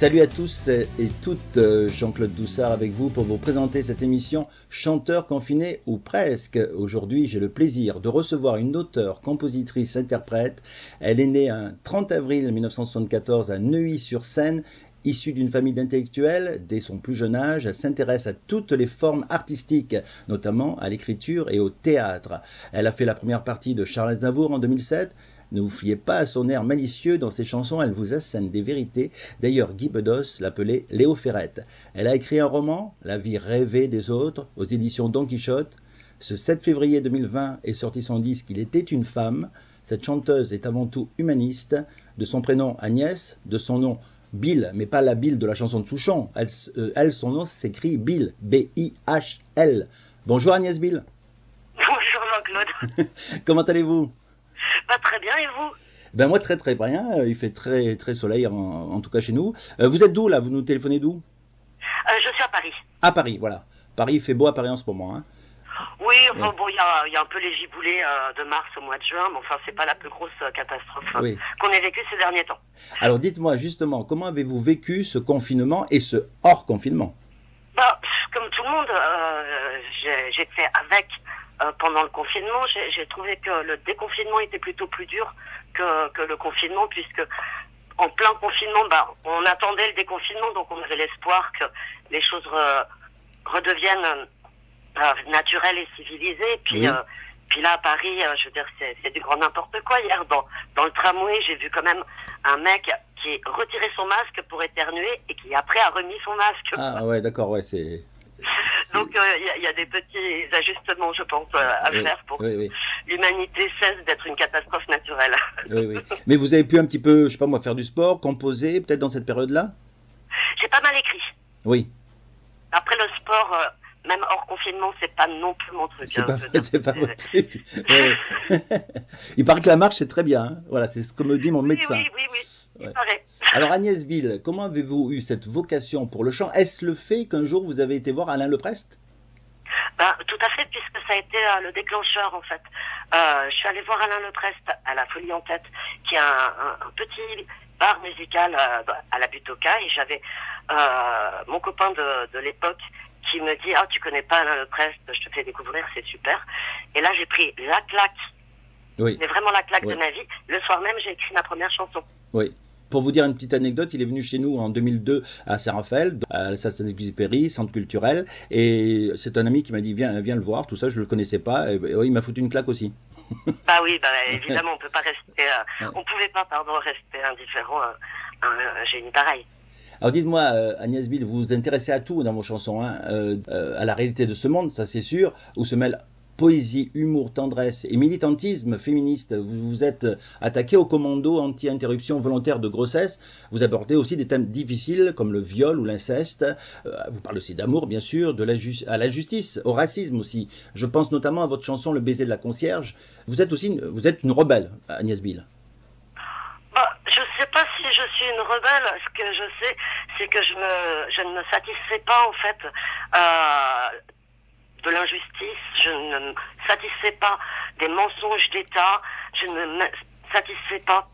Salut à tous et toutes, Jean-Claude Doussard avec vous pour vous présenter cette émission Chanteur confiné ou presque. Aujourd'hui, j'ai le plaisir de recevoir une auteure, compositrice, interprète. Elle est née un 30 avril 1974 à Neuilly-sur-Seine. Issue d'une famille d'intellectuels, dès son plus jeune âge, elle s'intéresse à toutes les formes artistiques, notamment à l'écriture et au théâtre. Elle a fait la première partie de Charles Aznavour en 2007. Ne vous fiez pas à son air malicieux, dans ses chansons, elle vous assène des vérités. D'ailleurs, Guy Bedos l'appelait Léo Ferrette. Elle a écrit un roman, La vie rêvée des autres, aux éditions Don Quichotte. Ce 7 février 2020 est sorti son disque Il était une femme. Cette chanteuse est avant tout humaniste. De son prénom Agnès, de son nom Bill, mais pas la Bill de la chanson de Souchon. Elle, son nom s'écrit Bill, B-I-H-L. Bonjour Agnès Bill. Bonjour Jean-Claude. Comment allez-vous? Pas très bien, et vous? Ben moi très très bien, il fait très très soleil en tout cas chez nous. Vous êtes d'où là? Vous nous téléphonez d'où? Je suis à Paris. À Paris, voilà. Paris, il fait beau à Paris en ce moment. Hein. Oui, enfin bon, il y a un peu les giboulées de mars au mois de juin, mais enfin c'est pas la plus grosse catastrophe qu'on ait vécue ces derniers temps. Alors dites-moi justement, comment avez-vous vécu ce confinement et ce hors confinement? Comme tout le monde, j'ai fait avec pendant le confinement. J'ai trouvé que le déconfinement était plutôt plus dur que le confinement, puisque en plein confinement, on attendait le déconfinement, donc on avait l'espoir que les choses redeviennent naturelles et civilisées. Puis là à Paris, je veux dire, c'est du grand n'importe quoi. Hier dans le tramway, j'ai vu quand même un mec qui retirait son masque pour éternuer et qui après a remis son masque. Ah ouais, d'accord, ouais, c'est... Donc il y a des petits ajustements, je pense, à faire pour que l'humanité cesse d'être une catastrophe naturelle. Oui. Mais vous avez pu un petit peu, je sais pas moi, faire du sport, composer, peut-être dans cette période-là? J'ai pas mal écrit. Oui. Après le sport, même hors confinement, c'est pas non plus mon truc. C'est pas votre truc. Il paraît que la marche, c'est très bien. Hein. Voilà, c'est ce que me dit mon médecin. Oui. Il paraît. Alors Agnès Bill, comment avez-vous eu cette vocation pour le chant? Est-ce le fait qu'un jour vous avez été voir Alain Leprest? Tout à fait, puisque ça a été le déclencheur en fait. Je suis allée voir Alain Leprest à la Folie en Tête, qui est un petit bar musical à la Butte aux Cailles, et j'avais mon copain de l'époque qui me dit « Ah, tu connais pas Alain Leprest, je te fais découvrir, c'est super ». Et là, j'ai pris la claque, mais vraiment la claque de ma vie. Le soir même, j'ai écrit ma première chanson. Oui. Pour vous dire une petite anecdote, il est venu chez nous en 2002 à Saint-Raphaël, à Saint-Exupéry, centre culturel, et c'est un ami qui m'a dit viens le voir, tout ça je le connaissais pas, et il m'a foutu une claque aussi. Évidemment, on peut pas rester, on pouvait pas rester indifférent à un génie pareil. Alors dites-moi, Agnès Bill, vous vous intéressez à tout dans vos chansons, hein, à la réalité de ce monde, ça c'est sûr, où se mêle poésie, humour, tendresse et militantisme féministe. Vous vous êtes attaqué au commando anti-interruption volontaire de grossesse. Vous abordez aussi des thèmes difficiles comme le viol ou l'inceste. Vous parlez aussi d'amour, bien sûr, à la justice, au racisme aussi. Je pense notamment à votre chanson Le baiser de la concierge. Vous êtes une rebelle, Agnès Bill. Je ne sais pas si je suis une rebelle. Ce que je sais, c'est que je ne me satisfais pas en fait de l'injustice, je ne me satisfais pas des mensonges d'État, je ne me satisfais pas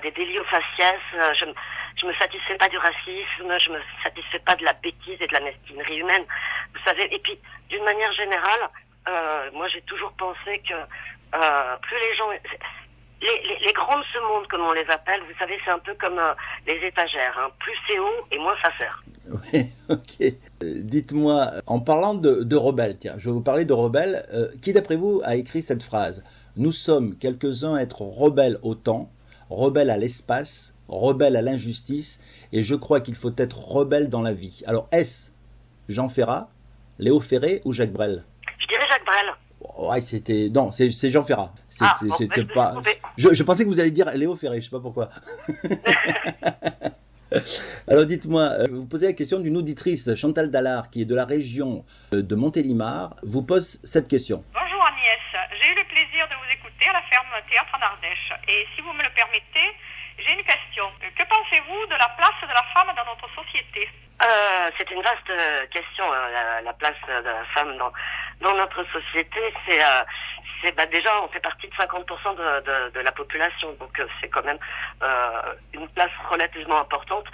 des délits au faciès, je me satisfais pas du racisme, je me satisfais pas de la bêtise et de la mesquinerie humaine. Vous savez, et puis d'une manière générale, moi j'ai toujours pensé que plus les gens... Les grands de ce monde, comme on les appelle, vous savez, c'est un peu comme les étagères. Hein. Plus c'est haut et moins ça sert. Oui, ok. Dites-moi, en parlant de rebelles, tiens, je vais vous parler de rebelles. Qui, d'après vous, a écrit cette phrase? Nous sommes quelques-uns à être rebelles au temps, rebelles à l'espace, rebelles à l'injustice, et je crois qu'il faut être rebelle dans la vie. Alors, est-ce Jean Ferrat, Léo Ferré ou Jacques Brel? Je dirais Jacques Brel. Ouais, non, c'est Jean Ferrat. C'était pas. Je pensais que vous alliez dire Léo Ferré, je sais pas pourquoi. Alors dites-moi, vous posez la question d'une auditrice, Chantal Dallard, qui est de la région de Montélimar, vous pose cette question. Bonjour Agnès, j'ai eu le plaisir de vous écouter à la ferme Théâtre en Ardèche. Et si vous me le permettez, j'ai une question. Que pensez-vous de la place de la femme dans notre société? C'est une vaste question, la place de la femme dans notre société, déjà, on fait partie de 50% de la population, donc c'est quand même une place relativement importante,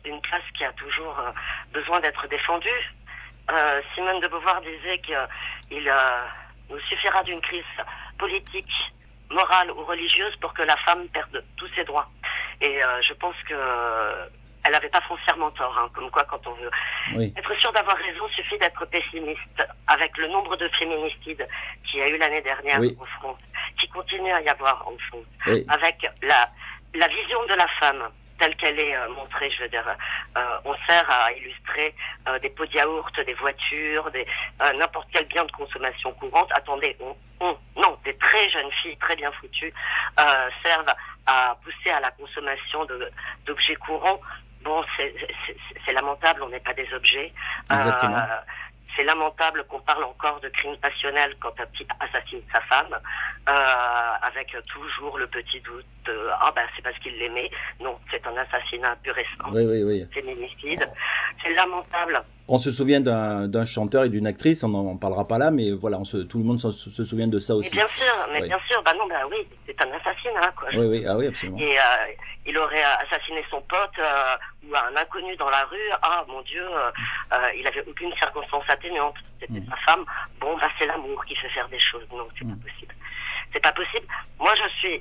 une place qui a toujours besoin d'être défendue. Simone de Beauvoir disait qu'il nous suffira d'une crise politique, morale ou religieuse pour que la femme perde tous ses droits. Et je pense que elle n'avait pas foncièrement tort, hein, comme quoi quand on veut être sûr d'avoir raison, suffit d'être pessimiste. Avec le nombre de féminicides qu'il y a eu l'année dernière en France, qui continue à y avoir en France, avec la vision de la femme telle qu'elle est montrée, je veux dire, on sert à illustrer des pots de yaourt, des voitures, n'importe quel bien de consommation courante. Attendez, non, des très jeunes filles très bien foutues servent à pousser à la consommation d'objets courants. Bon, c'est lamentable, on n'est pas des objets. C'est lamentable qu'on parle encore de crime passionnel quand un type assassine sa femme, avec toujours le petit doute c'est parce qu'il l'aimait. Non, c'est un assassinat pur et simple. Féminicide. C'est lamentable. On se souvient d'un chanteur et d'une actrice, on n'en parlera pas là, mais voilà, tout le monde se souvient de ça aussi. Mais bien sûr, oui, c'est un assassinat, quoi. Oui, absolument. Et il aurait assassiné son pote ou un inconnu dans la rue. Ah, mon Dieu, il avait aucune circonstance atténuante. C'était sa femme. Bon, c'est l'amour qui fait faire des choses. Non, c'est pas possible. C'est pas possible. Moi, je suis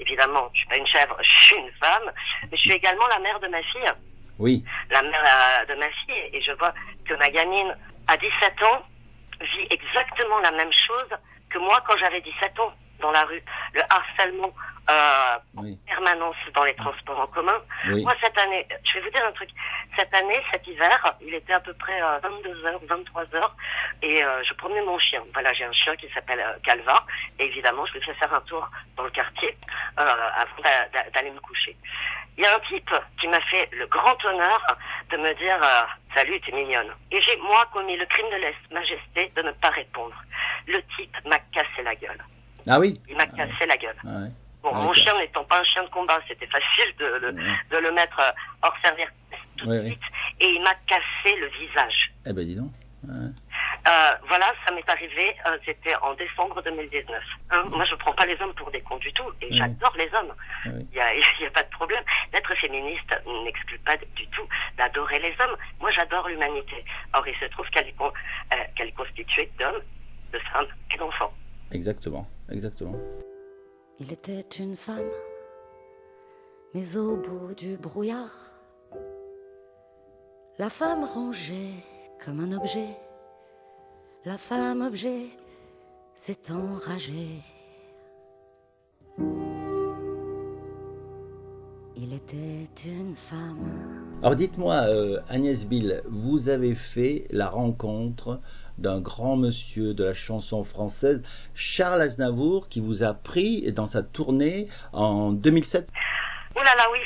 pas une chèvre, je suis une femme, mais je suis également la mère de ma fille. Oui. La mère de ma fille, et je vois que ma gamine, à 17 ans, vit exactement la même chose que moi quand j'avais 17 ans dans la rue. Le harcèlement en permanence dans les transports en commun. Moi, cette année, je vais vous dire un truc. Cette année, cet hiver, il était à peu près 22h, 23h, et je promenais mon chien. Voilà, j'ai un chien qui s'appelle Calva, et évidemment, je lui fais faire un tour dans le quartier avant d'aller me coucher. Il y a un type qui m'a fait le grand honneur de me dire « Salut, t'es mignonne ». Et j'ai, moi, commis le crime de lèse-majesté de ne pas répondre. Le type m'a cassé la gueule. Ah oui? Il m'a cassé la gueule. Ah ouais. Bon, mon chien n'étant pas un chien de combat, c'était facile de le mettre hors service tout de suite. Et il m'a cassé le visage. Eh ben, dis donc. Voilà, ça m'est arrivé, c'était en décembre 2019. Moi, je prends pas les hommes pour des cons du tout, et j'adore les hommes. Il y a pas de problème. D'être féministe n'exclut pas du tout d'adorer les hommes. Moi, j'adore l'humanité. Or, il se trouve qu'elle est constituée d'hommes, de femmes et d'enfants. Exactement. Il était une femme, mais au bout du brouillard, la femme rangée comme un objet, la femme objet s'est enragée. Il était une femme. Alors dites-moi, Agnès Bill, vous avez fait la rencontre d'un grand monsieur de la chanson française, Charles Aznavour, qui vous a pris dans sa tournée en 2007. Oh là là, oui,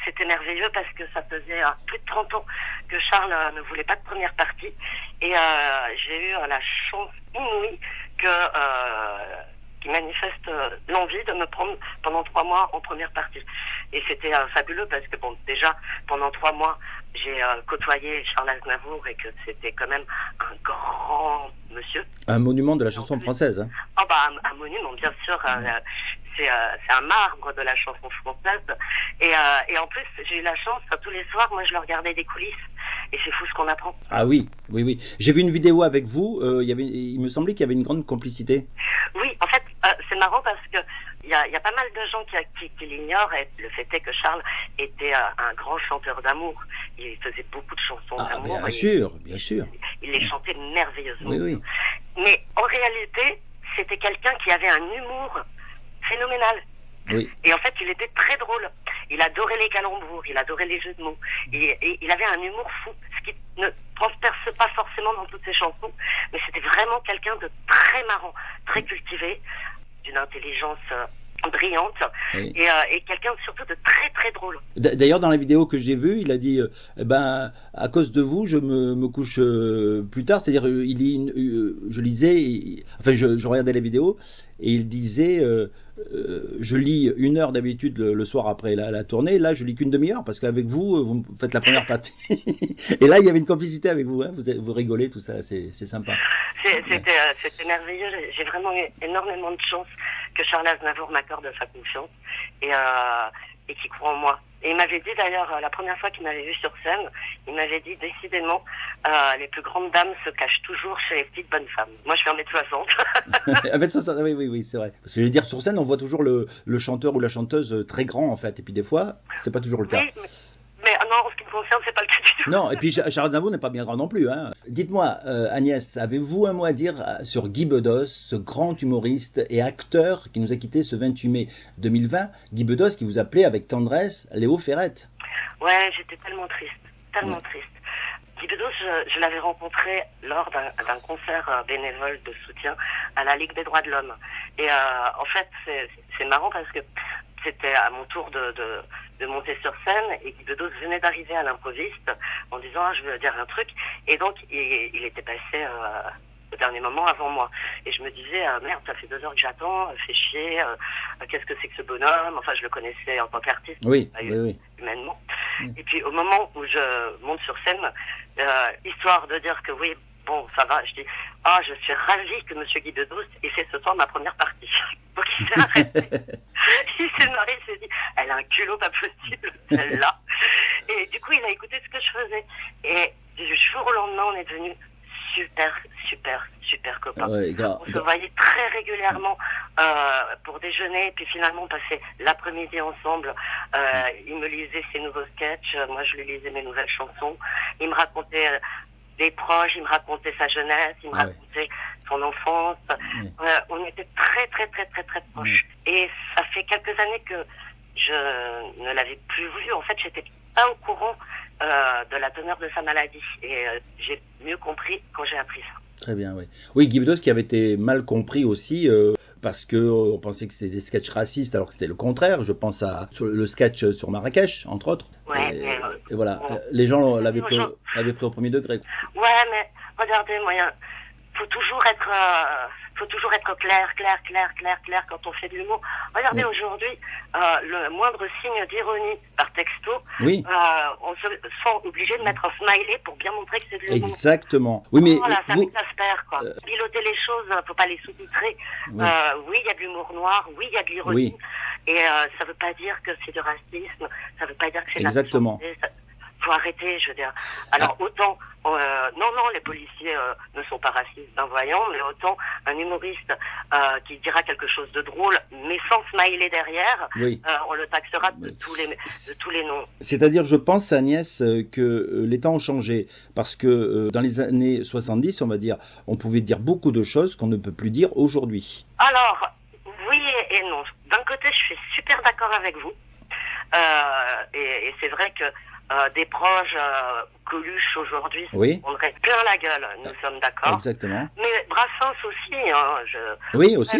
c'était merveilleux parce que ça faisait plus de 30 ans que Charles ne voulait pas de première partie. Et j'ai eu la chance inouïe qu'il manifeste l'envie de me prendre pendant 3 mois en première partie. Et c'était fabuleux parce que, bon, déjà, pendant 3 mois, j'ai côtoyé Charles Aznavour et que c'était quand même un grand monsieur. Un monument de la chanson française. Hein. Un monument, bien sûr. C'est un marbre de la chanson française. Et en plus, j'ai eu la chance, tous les soirs, moi, je le regardais des coulisses. Et c'est fou ce qu'on apprend. Ah oui. J'ai vu une vidéo avec vous. Il me semblait qu'il y avait une grande complicité. Oui, en fait, c'est marrant parce que il y a pas mal de gens qui l'ignorent. Et le fait est que Charles était un grand chanteur d'amour. Il faisait beaucoup de chansons d'amour. Bien sûr. Il les chantait merveilleusement. Oui. Mais en réalité, c'était quelqu'un qui avait un humour phénoménal. Oui. Et en fait, il était très drôle. Il adorait les calembours, il adorait les jeux de mots. Et il avait un humour fou, ce qui ne transperce pas forcément dans toutes ses chansons. Mais c'était vraiment quelqu'un de très marrant, très cultivé, d'une intelligence brillante, et quelqu'un surtout de très très drôle. D'ailleurs, dans la vidéo que j'ai vue, il a dit à cause de vous, je me couche plus tard. C'est-à-dire, je lisais, je regardais la vidéo, et il disait je lis 1 heure d'habitude le soir après la tournée, là je lis qu'une demi-heure parce qu'avec vous, vous faites la première partie. Et là il y avait une complicité avec vous, hein, vous rigolez, tout ça, c'est sympa. C'était merveilleux, j'ai vraiment eu énormément de chance que Charles Aznavour m'accorde sa confiance et qu'il croit en moi. Et il m'avait dit d'ailleurs, la première fois qu'il m'avait vu sur scène, il m'avait dit décidément, les plus grandes dames se cachent toujours chez les petites bonnes femmes. Moi je fais 1m60. 1m60, oui, c'est vrai. Parce que je veux dire, sur scène, on voit toujours le chanteur ou la chanteuse très grand en fait, et puis des fois, c'est pas toujours le cas. Oui, mais non, en ce qui me concerne, c'est pas le cas du tout. Non, et puis Charles Aznavour n'est pas bien grand non plus. Hein. Dites-moi, Agnès, avez-vous un mot à dire sur Guy Bedos, ce grand humoriste et acteur qui nous a quittés ce 28 mai 2020? Guy Bedos qui vous appelait avec tendresse Léo Ferrette. Ouais, j'étais tellement triste. Guy Bedos, je l'avais rencontré lors d'un concert bénévole de soutien à la Ligue des droits de l'homme. Et en fait, c'est marrant parce que c'était à mon tour de monter sur scène et Guy Bedos venait d'arriver à l'improviste en disant je veux dire un truc, et donc il était passé au dernier moment avant moi et je me disais merde, ça fait 2 heures que j'attends, fait chier, qu'est-ce que c'est que ce bonhomme, enfin je le connaissais en tant qu'artiste, oui. humainement. Et puis au moment où je monte sur scène, histoire de dire que oui, bon, ça va, je dis je suis ravie que monsieur Guy Bedos ait fait ce soir ma première partie. Donc il s'est arrêté. Il s'est marré, il s'est dit elle a un culot pas possible, celle-là. Et du coup, il a écouté ce que je faisais. Et du jour au lendemain, on est devenus super copains. Ouais, on se voyait très régulièrement pour déjeuner, puis finalement on passait l'après-midi ensemble. Il me lisait ses nouveaux sketchs, moi je lui lisais mes nouvelles chansons. Il me racontait des proches, il me racontait sa jeunesse, il me racontait son enfance. On était très proches. Et ça fait quelques années que je ne l'avais plus vu. En fait, j'étais pas au courant de la teneur de sa maladie. Et j'ai mieux compris quand j'ai appris ça. Très bien, oui. Oui, Guy Bedos qui avait été mal compris aussi parce qu'on pensait que c'était des sketchs racistes alors que c'était le contraire. Je pense sur le sketch sur Marrakech, entre autres. Ouais, et voilà, les gens l'avaient pris au premier degré. Ouais, mais regardez, moi, faut toujours être clair quand on fait de l'humour. Regardez, aujourd'hui, le moindre signe d'ironie par texto, on se sent obligé de mettre un smiley pour bien montrer que c'est de l'humour. Exactement. Oui, mais voilà, ça m'exaspère, quoi. Piloter les choses, faut pas les sous-titrer. Oui, il y a de l'humour noir, oui, il y a de l'ironie. Et ça veut pas dire que c'est du racisme, ça veut pas dire que c'est de la méchanceté. Faut arrêter, je veux dire. Alors autant, non, les policiers ne sont pas racistes d'un voyant, mais autant un humoriste qui dira quelque chose de drôle, mais sans smiley derrière, on le taxera de tous les noms. C'est-à-dire, je pense, Agnès, que les temps ont changé, parce que dans les années 70, on va dire, on pouvait dire beaucoup de choses qu'on ne peut plus dire aujourd'hui. Alors, oui et non. D'un côté, je suis super d'accord avec vous, et c'est vrai que des proches Coluche aujourd'hui se prendraient plein la gueule, nous sommes d'accord. Exactement. Mais Brassens aussi, aussi.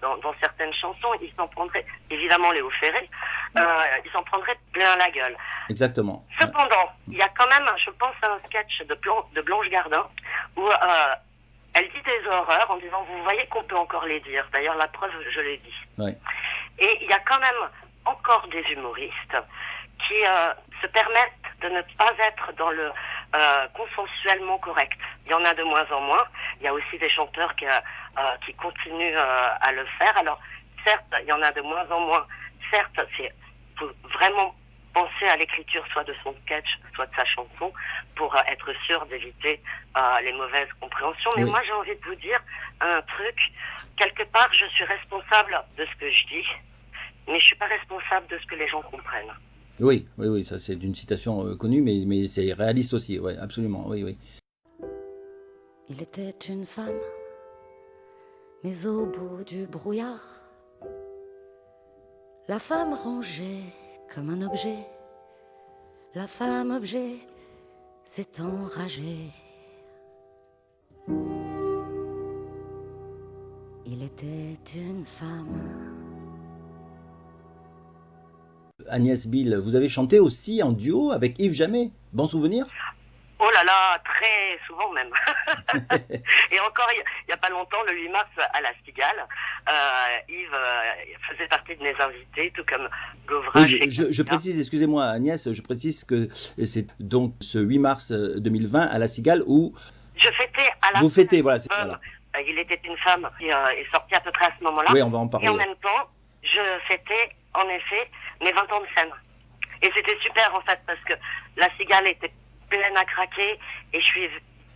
Dans certaines chansons, ils s'en prendraient, évidemment Léo Ferré, ils s'en prendraient plein la gueule. Exactement. Cependant, il y a quand même, je pense à un sketch de Blanche Gardin où elle dit des horreurs en disant vous voyez qu'on peut encore les dire. D'ailleurs la preuve, je l'ai dit. Et il y a quand même encore des humoristes qui se permettent de ne pas être dans le consensuellement correct. Il y en a de moins en moins. Il y a aussi des chanteurs qui continuent à le faire. Alors, certes, il y en a de moins en moins. Certes, faut vraiment penser à l'écriture soit de son sketch, soit de sa chanson, pour être sûr d'éviter les mauvaises compréhensions. Mais moi, j'ai envie de vous dire un truc. Quelque part, je suis responsable de ce que je dis, mais je suis pas responsable de ce que les gens comprennent. Oui, ça c'est une citation connue, mais c'est réaliste aussi, absolument, oui. Il était une femme, mais au bout du brouillard, la femme rangée comme un objet, la femme objet s'est enragée. Il était une femme. Agnès Bill, vous avez chanté aussi en duo avec Yves Jamais. Bon souvenir ? Oh là là, très souvent même. Et encore, il n'y a pas longtemps, le 8 mars, à la Cigale, Yves faisait partie de mes invités, tout comme Govrache. Oui, je précise, excusez-moi Agnès, je précise que c'est donc ce 8 mars 2020 à la Cigale où... Je fêtais à la... Vous fêtez, voilà. Voilà. Il était une femme qui est sortie à peu près à ce moment-là. Oui, on va en parler. Et en même temps, je fêtais, en effet, mes 20 ans de scène. Et c'était super, en fait, parce que la Cigale était pleine à craquer. Et je suis,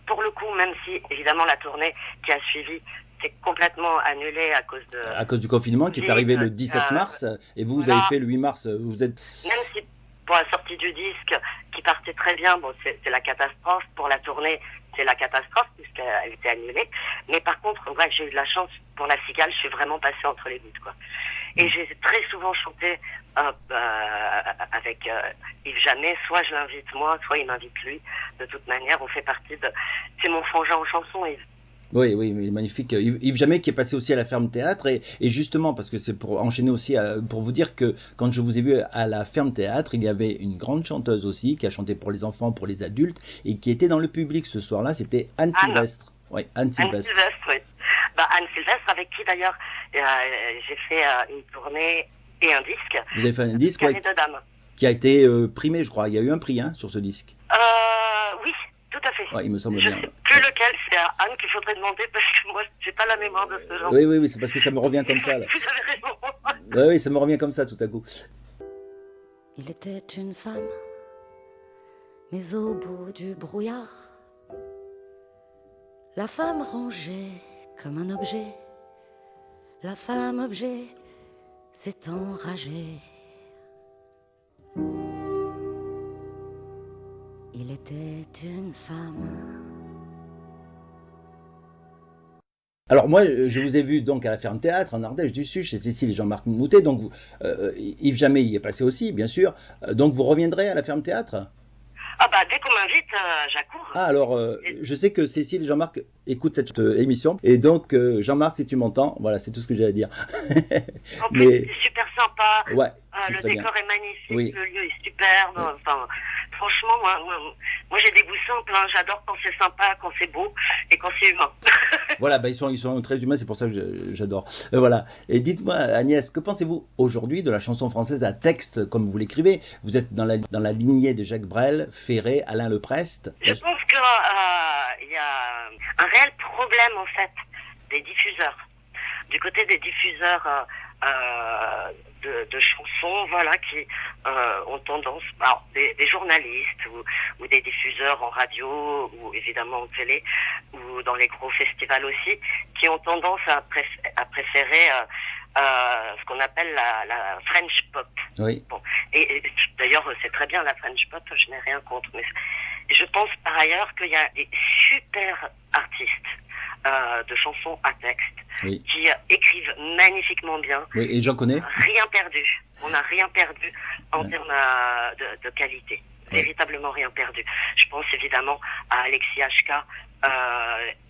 pour le coup, même si, évidemment, la tournée qui a suivi s'est complètement annulée à cause de... À cause du confinement qui est arrivé le 17 mars. Et vous avez fait le 8 mars. Vous êtes... Même si, pour la sortie du disque, qui partait très bien, bon, c'est la catastrophe. Pour la tournée, c'est la catastrophe, puisqu'elle était annulée. Mais par contre, ouais, j'ai eu de la chance. Pour la Cigale, je suis vraiment passée entre les gouttes, quoi. Et j'ai très souvent chanté avec Yves Jamais. Soit je l'invite moi, soit il m'invite lui. De toute manière, on fait partie de... C'est mon frangin en chanson, Yves. Oui, magnifique. Yves Jamais qui est passé aussi à la Ferme Théâtre et justement parce que c'est pour enchaîner aussi pour vous dire que quand je vous ai vu à la Ferme Théâtre, il y avait une grande chanteuse aussi qui a chanté pour les enfants, pour les adultes et qui était dans le public ce soir-là, c'était Anne Sylvestre. Oui, Anne Sylvestre. Anne Sylvestre, oui. Anne Sylvestre avec qui d'ailleurs j'ai fait une tournée et un disque. Vous avez fait un disque qui a été primé, je crois. Il y a eu un prix sur ce disque. Oui. Tout à fait. Ouais, il me semble je bien. sais plus lequel, c'est à Anne qu'il faudrait demander parce que moi, j'ai pas la mémoire de ce genre. Oui, c'est parce que ça me revient comme ça. Là. Vous avez raison. Oui, ça me revient comme ça tout à coup. Il était une femme, mais au bout du brouillard, la femme rangée comme un objet, la femme objet s'est enragée. Il était une femme. Alors moi, je vous ai vu donc à la Ferme Théâtre en Ardèche du Sud chez Cécile et Jean-Marc Moutet. Donc Yves Jamais y est passé aussi, bien sûr. Donc vous reviendrez à la Ferme Théâtre ? Dès qu'on m'invite, j'accours. Alors, je sais que Cécile et Jean-Marc écoutent cette émission. Et donc, Jean-Marc, si tu m'entends, voilà, c'est tout ce que j'ai à dire. En plus, c'est super sympa. Ouais, le décor est magnifique, oui. Le lieu est superbe. Ouais. Enfin, franchement, moi j'ai des goûts simples. Hein. J'adore quand c'est sympa, quand c'est beau et quand c'est humain. Voilà, ils sont très humains, c'est pour ça que j'adore. Voilà. Et dites-moi, Agnès, que pensez-vous aujourd'hui de la chanson française à texte, comme vous l'écrivez ? Vous êtes dans la lignée de Jacques Brel, Ferré, Alain Leprest. Je pense qu'il y a un réel problème, en fait, des diffuseurs. Du côté des diffuseurs de chansons, voilà, qui ont tendance, alors, des journalistes ou des diffuseurs en radio ou évidemment en télé ou dans les gros festivals aussi, qui ont tendance à préférer ce qu'on appelle la French pop. Oui. Bon. Et d'ailleurs, c'est très bien la French pop, je n'ai rien contre, mais je pense par ailleurs qu'il y a des super artistes de chansons à texte, oui, qui écrivent magnifiquement bien. Oui, et j'en connais. Rien perdu. On n'a rien perdu en termes de qualité. Véritablement rien perdu. Je pense évidemment à Alexis HK,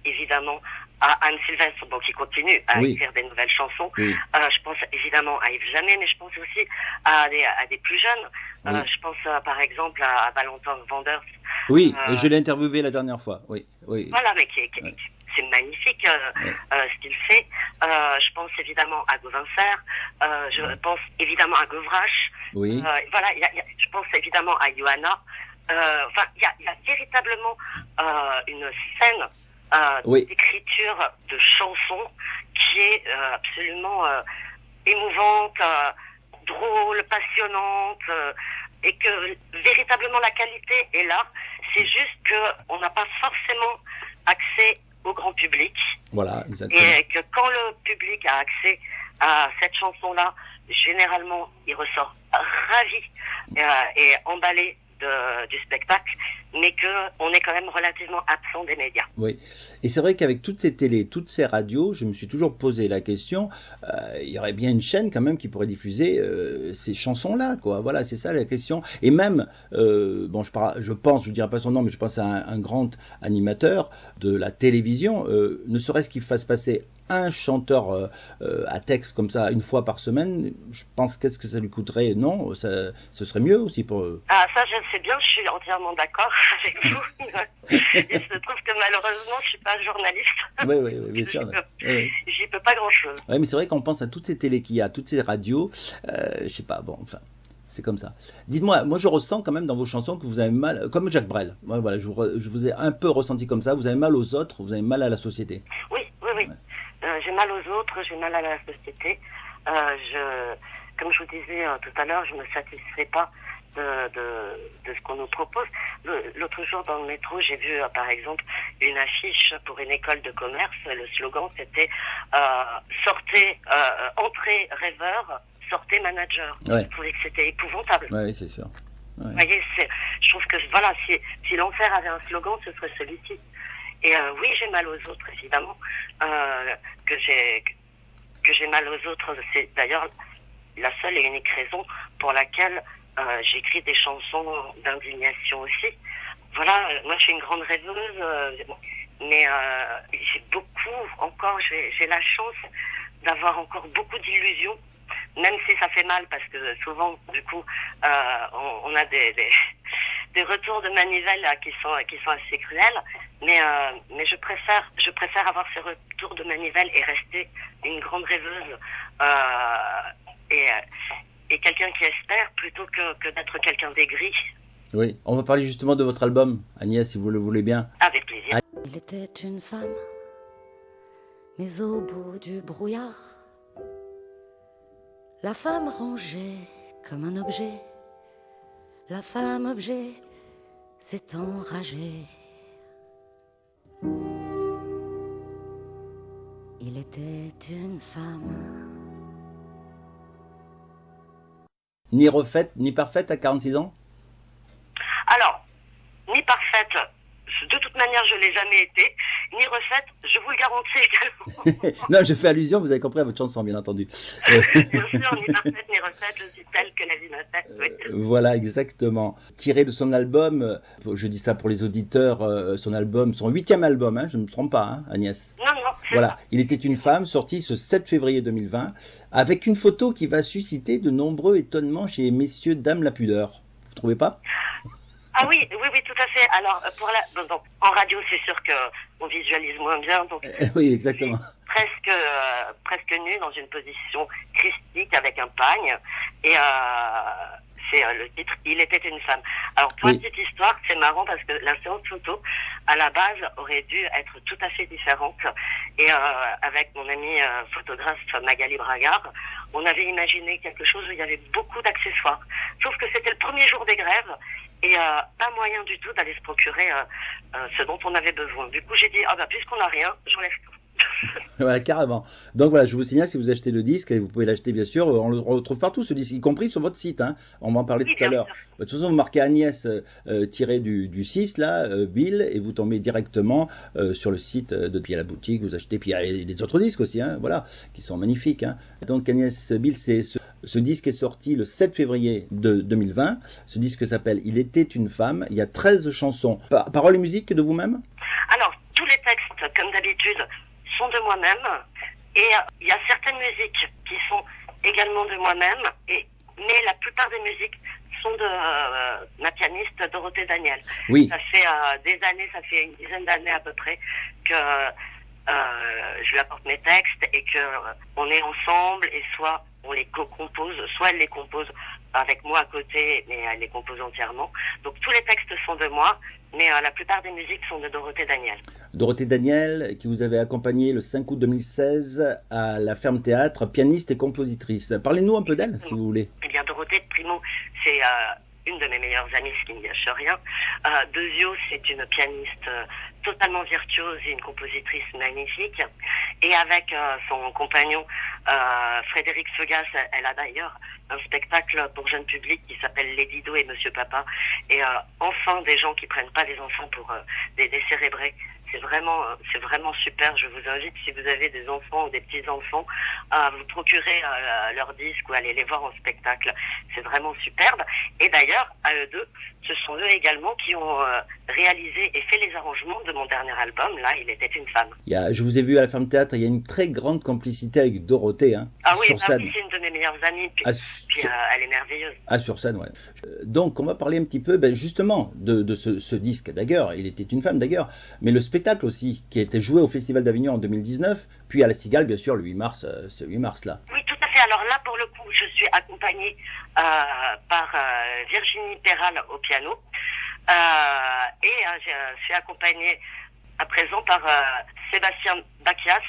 évidemment à Anne Sylvestre, bon, qui continue à écrire des nouvelles chansons. Oui. Je pense évidemment à Yves Jamais, mais je pense aussi à des plus jeunes. Je pense par exemple à Valentin Vanders. Oui, je l'ai interviewé la dernière fois. Oui. Voilà, mais c'est magnifique ce qu'il fait. Je pense évidemment à Gauvin Serre. Je pense évidemment à Govrache. Oui. Voilà, je pense évidemment à Johanna. Enfin, il y a véritablement une scène d'écriture de chansons qui est absolument émouvante, drôle, passionnante, et que véritablement la qualité est là. C'est juste qu'on n'a pas forcément accès au grand public. Voilà, exactement. Et que quand le public a accès à cette chanson-là, généralement, il ressort ravi et emballé du spectacle, mais qu'on est quand même relativement absent des médias. Oui, et c'est vrai qu'avec toutes ces télés, toutes ces radios, je me suis toujours posé la question, il y aurait bien une chaîne quand même qui pourrait diffuser ces chansons-là, quoi. Voilà, c'est ça la question. Et même, je pense, je ne dirais pas son nom, mais je pense à un grand animateur de la télévision, ne serait-ce qu'il fasse passer un chanteur à texte comme ça une fois par semaine, je pense qu'est-ce que ça lui coûterait ? Non, ce serait mieux aussi pour eux. Ah, ça je sais bien, je suis entièrement d'accord. avec vous. Il se trouve que malheureusement, je suis pas journaliste. Oui, bien sûr. J'y peux pas grand-chose. Oui, mais c'est vrai qu'on pense à toutes ces télés qu'il y a, toutes ces radios. Je sais pas, bon, enfin, c'est comme ça. Dites-moi, moi je ressens quand même dans vos chansons que vous avez mal, comme Jacques Brel. Ouais, voilà, je vous ai un peu ressenti comme ça. Vous avez mal aux autres, vous avez mal à la société. Oui. Ouais. J'ai mal aux autres, j'ai mal à la société. Comme je vous disais tout à l'heure, je me satisfais pas de ce qu'on nous propose. L'autre jour dans le métro, j'ai vu par exemple une affiche pour une école de commerce. Le slogan c'était sortez, entrez rêveur, sortez manager. Ouais. Je trouvais que c'était épouvantable. Oui, c'est sûr. Ouais. Vous voyez, je trouve que voilà, si l'enfer avait un slogan, ce serait celui-ci. Et oui, j'ai mal aux autres, évidemment. Que j'ai mal aux autres, c'est d'ailleurs la seule et unique raison pour laquelle j'écris des chansons d'indignation aussi. Voilà, moi je suis une grande rêveuse, mais j'ai la chance d'avoir encore beaucoup d'illusions, même si ça fait mal parce que souvent, du coup, on a des retours de manivelle qui sont assez cruels, mais je préfère avoir ces retours de manivelle et rester une grande rêveuse et quelqu'un qui espère plutôt que d'être quelqu'un d'aigri. Oui, on va parler justement de votre album, Agnès, si vous le voulez bien. Avec plaisir. Il était une femme, mais au bout du brouillard, la femme rangée comme un objet, la femme objet s'est enragée. Il était une femme. Ni refaite, ni parfaite à 46 ans? Alors, ni parfaite, de toute manière je l'ai jamais été, ni refaite, je vous le garantis également. Non, je fais allusion, vous avez compris à votre chanson, bien entendu. Bien sûr, ni parfaite, ni refaite, je suis telle que la vie m'a faite. Oui. Voilà, exactement. Tiré de son album, je dis ça pour les auditeurs, son album, son 8e album, hein, je ne me trompe pas, hein, Agnès. Non, voilà, Il était une femme, sorti ce 7 février 2020, avec une photo qui va susciter de nombreux étonnements chez messieurs, dames, la pudeur. Vous trouvez pas? Ah oui, tout à fait. Alors, donc, en radio, c'est sûr qu'on visualise moins bien. Donc, oui, exactement. Presque nue dans une position christique avec un pagne. Et c'est le titre « Il était une femme ». Alors, pour la petite histoire, c'est marrant parce que la séance photo, à la base, aurait dû être tout à fait différente. Et avec mon ami photographe Magali Bragard, on avait imaginé quelque chose où il y avait beaucoup d'accessoires. Sauf que c'était le premier jour des grèves. Et pas moyen du tout d'aller se procurer ce dont on avait besoin. Du coup, j'ai dit, puisqu'on n'a rien, j'enlève tout. Voilà, carrément. Donc voilà, je vous signale, si vous achetez le disque, et vous pouvez l'acheter bien sûr, on le retrouve partout ce disque, y compris sur votre site, hein. On va en parler tout à l'heure. De toute façon, vous marquez Agnès tiré du 6, là, Bill, et vous tombez directement sur le site puis à la boutique, vous achetez, puis il y a les autres disques aussi, hein, voilà, qui sont magnifiques, hein. Donc Agnès Bill, ce disque est sorti le 7 février de 2020. Ce disque s'appelle « Il était une femme ». Il y a 13 chansons. Paroles et musique de vous-même? Alors, tous les textes, comme d'habitude, sont de moi-même. Et il y a certaines musiques qui sont également de moi-même. Mais la plupart des musiques sont de ma pianiste Dorothée Daniel. Oui. Ça fait des années, ça fait une dizaine d'années à peu près que je lui apporte mes textes et qu'on est ensemble et soit on les co-compose, soit elle les compose avec moi à côté, mais elle les compose entièrement. Donc tous les textes sont de moi, mais la plupart des musiques sont de Dorothée Daniel. Dorothée Daniel, qui vous avait accompagné le 5 août 2016 à la Ferme Théâtre, pianiste et compositrice. Parlez-nous un peu d'elle, si vous voulez. Eh bien, Dorothée, primo, c'est une de mes meilleures amies, ce qui ne gâche rien. Deuxio, c'est une pianiste totalement virtuose et une compositrice magnifique. Et avec son compagnon Frédéric Segas, elle a d'ailleurs un spectacle pour jeune public qui s'appelle Les Dido et Monsieur Papa. Et enfin, des gens qui prennent pas les enfants pour des décérébrés. C'est vraiment super. Je vous invite, si vous avez des enfants ou des petits-enfants, à vous procurer leurs disques ou aller les voir en spectacle. C'est vraiment superbe. Et d'ailleurs, à eux deux, ce sont eux également qui ont réalisé et fait les arrangements de mon dernier album. Là, Il était une femme. Je vous ai vu à la Ferme Théâtre, il y a une très grande complicité avec Dorothée. beauté, hein, Ah oui, sur scène. oui, c'est une de mes meilleures amies, puis, elle est merveilleuse. Ah, sur scène, ouais. Donc, on va parler un petit peu, justement, de ce disque, d'ailleurs. Il était une femme, d'ailleurs. Mais le spectacle aussi, qui a été joué au Festival d'Avignon en 2019, puis à la Cigale, bien sûr, le 8 mars, c'est le 8 mars, là. Oui, tout à fait. Alors là, pour le coup, je suis accompagnée par Virginie Perral au piano. Je suis accompagnée à présent par Sébastien Bakias,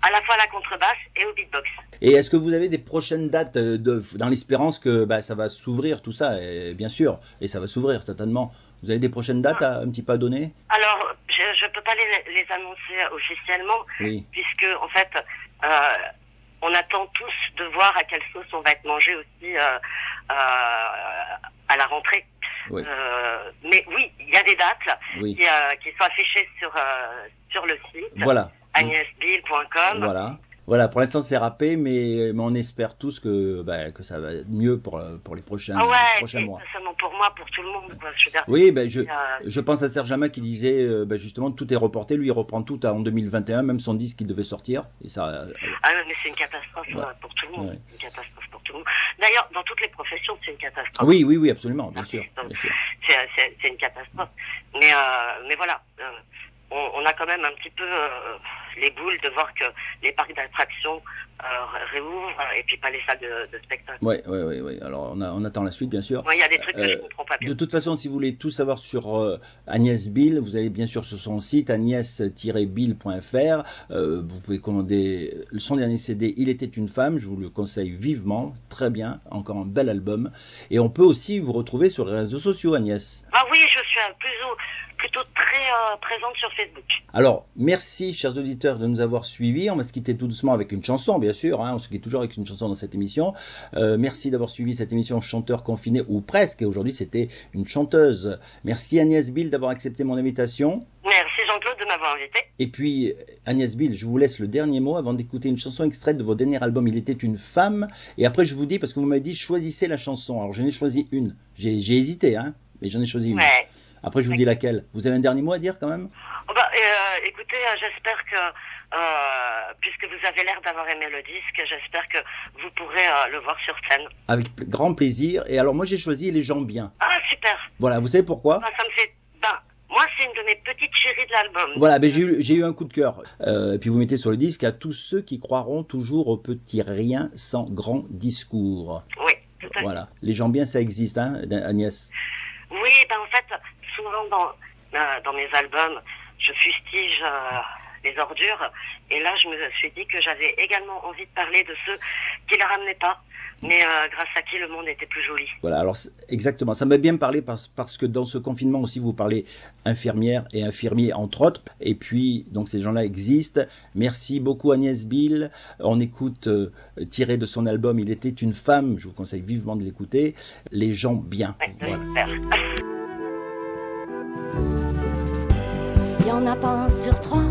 à la fois à la contrebasse et au beatbox. Et est-ce que vous avez des prochaines dates dans l'espérance que ça va s'ouvrir tout ça, et, bien sûr, et ça va s'ouvrir certainement. Vous avez des prochaines dates un petit peu à donner? Alors, je ne peux pas les annoncer officiellement, oui. Puisque en fait, on attend tous de voir à quelle sauce on va être mangé aussi à la rentrée. Oui. Mais oui, il y a des dates oui. qui sont affichées sur le site. Voilà. agnèsbill.com. Voilà, pour l'instant c'est râpé, mais on espère tous que ça va être mieux pour les prochains mois. Pas seulement pour moi, pour tout le monde. Quoi. Je veux dire, oui, je pense à Serge Ama qui disait justement tout est reporté, lui il reprend tout en 2021, même son disque qui devait sortir. Et ça, Ah non, mais c'est une catastrophe pour tout le monde. Ouais. Une catastrophe pour tout le monde. D'ailleurs, dans toutes les professions, c'est une catastrophe. Oui, absolument, bien sûr. C'est une catastrophe. Mais voilà, on a quand même un petit peu les boules de voir que les parcs d'attractions réouvrent et puis pas les salles de spectacle. Oui. Alors on attend la suite, bien sûr. Il y a des trucs que je ne comprends pas bien. De toute façon, si vous voulez tout savoir sur Agnès Bill, vous allez bien sûr sur son site agnès-bill.fr. Vous pouvez commander son dernier CD, Il était une femme. Je vous le conseille vivement. Très bien. Encore un bel album. Et on peut aussi vous retrouver sur les réseaux sociaux, Agnès. Ah oui, je suis plutôt très présente sur Facebook. Alors, merci, chers auditeurs, de nous avoir suivis. On va se quitter tout doucement avec une chanson, bien sûr. On se quitte toujours avec une chanson dans cette émission. Merci d'avoir suivi cette émission Chanteur confiné ou presque. Et aujourd'hui, c'était une chanteuse. Merci Agnès Bill d'avoir accepté mon invitation. Merci Jean-Claude de m'avoir invité. Et puis, Agnès Bill, je vous laisse le dernier mot avant d'écouter une chanson extraite de votre dernier album Il était une femme. Et après, je vous dis, parce que vous m'avez dit, choisissez la chanson. Alors, j'en ai choisi une. J'ai hésité, mais j'en ai choisi une. Ouais. Après, je vous dis laquelle. Vous avez un dernier mot à dire quand même? Écoutez, j'espère que, puisque vous avez l'air d'avoir aimé le disque, j'espère que vous pourrez le voir sur scène. Avec grand plaisir. Et alors, moi, j'ai choisi Les gens bien. Ah, super. Voilà, vous savez pourquoi? Ça me fait... moi, c'est une de mes petites chéries de l'album. Voilà, j'ai eu un coup de cœur. Et puis, vous mettez sur le disque à tous ceux qui croiront toujours au petit rien sans grand discours. Oui, tout à fait. Voilà. Les gens bien, ça existe, hein, Agnès? Oui, en fait, souvent dans mes albums, je fustige les ordures. Et là, je me suis dit que j'avais également envie de parler de ceux qui ne la ramenaient pas, mais grâce à qui le monde était plus joli. Voilà, alors exactement. Ça m'a bien parlé parce que dans ce confinement aussi, vous parlez infirmières et infirmiers, entre autres. Et puis, donc ces gens-là existent. Merci beaucoup Agnès Bill. On écoute, tiré de son album Il était une femme. Je vous conseille vivement de l'écouter. Les gens bien. Ouais, voilà. Il n'y en a pas un sur trois,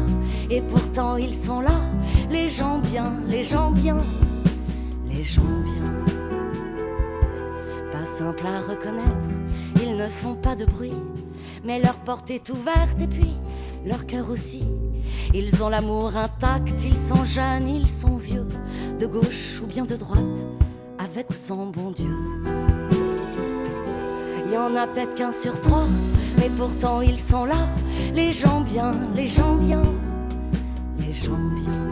et pourtant ils sont là. Les gens bien, les gens bien, les gens bien. Pas simple à reconnaître, ils ne font pas de bruit, mais leur porte est ouverte et puis leur cœur aussi. Ils ont l'amour intact, ils sont jeunes, ils sont vieux, de gauche ou bien de droite, avec ou sans bon Dieu. Il y en a peut-être qu'un sur trois, mais pourtant ils sont là. Les gens bien, les gens bien, les gens bien.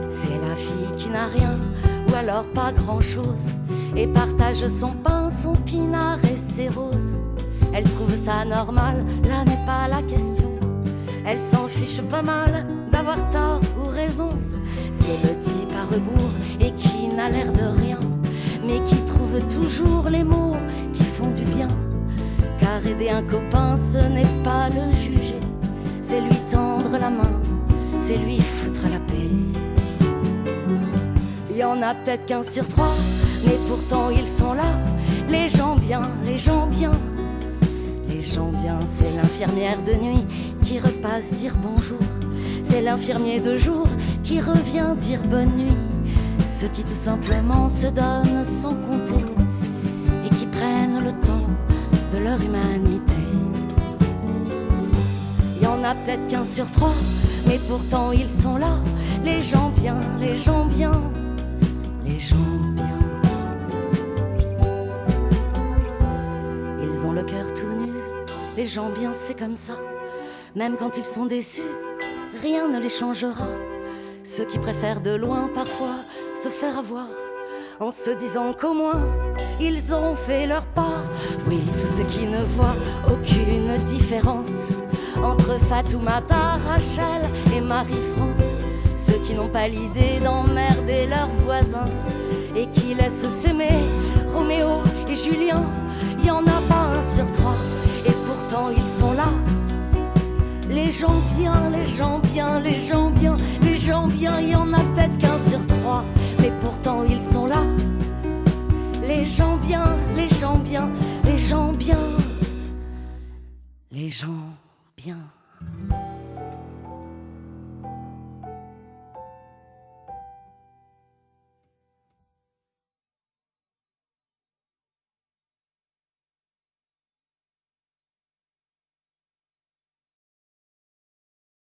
C'est la fille qui n'a rien, ou alors pas grand-chose, et partage son pain, son pinard et ses roses. Elle trouve ça normal, là n'est pas la question. Elle s'en fiche pas mal d'avoir tort ou raison. C'est le type à rebours et qui n'a l'air de rien, mais qui trouve toujours les mots qui font du bien. Car aider un copain, ce n'est pas le juger, c'est lui tendre la main, c'est lui foutre la paix. Il y en a peut-être qu'un sur trois, mais pourtant ils sont là. Les gens bien, les gens bien, les gens bien. C'est l'infirmière de nuit qui repasse dire bonjour, c'est l'infirmier de jour qui revient dire bonne nuit. Ceux qui tout simplement se donnent sans compter et qui prennent le temps de leur humanité. Il y en a peut-être qu'un sur trois, mais pourtant ils sont là, les gens bien, les gens bien, les gens bien. Ils ont le cœur tout nu, les gens bien c'est comme ça. Même quand ils sont déçus, rien ne les changera. Ceux qui préfèrent de loin parfois se faire avoir, en se disant qu'au moins ils auront fait leur part. Oui, tous ceux qui ne voient aucune différence entre Fatoumata, Rachel et Marie-France, ceux qui n'ont pas l'idée d'emmerder leurs voisins et qui laissent s'aimer Roméo et Julien. Il y en a pas un sur trois, et pourtant ils sont là. Les gens bien, les gens bien, les gens bien, les gens bien, il y en a peut-être qu'un sur trois, mais pourtant ils sont là. Les gens bien, les gens bien, les gens bien, les gens bien.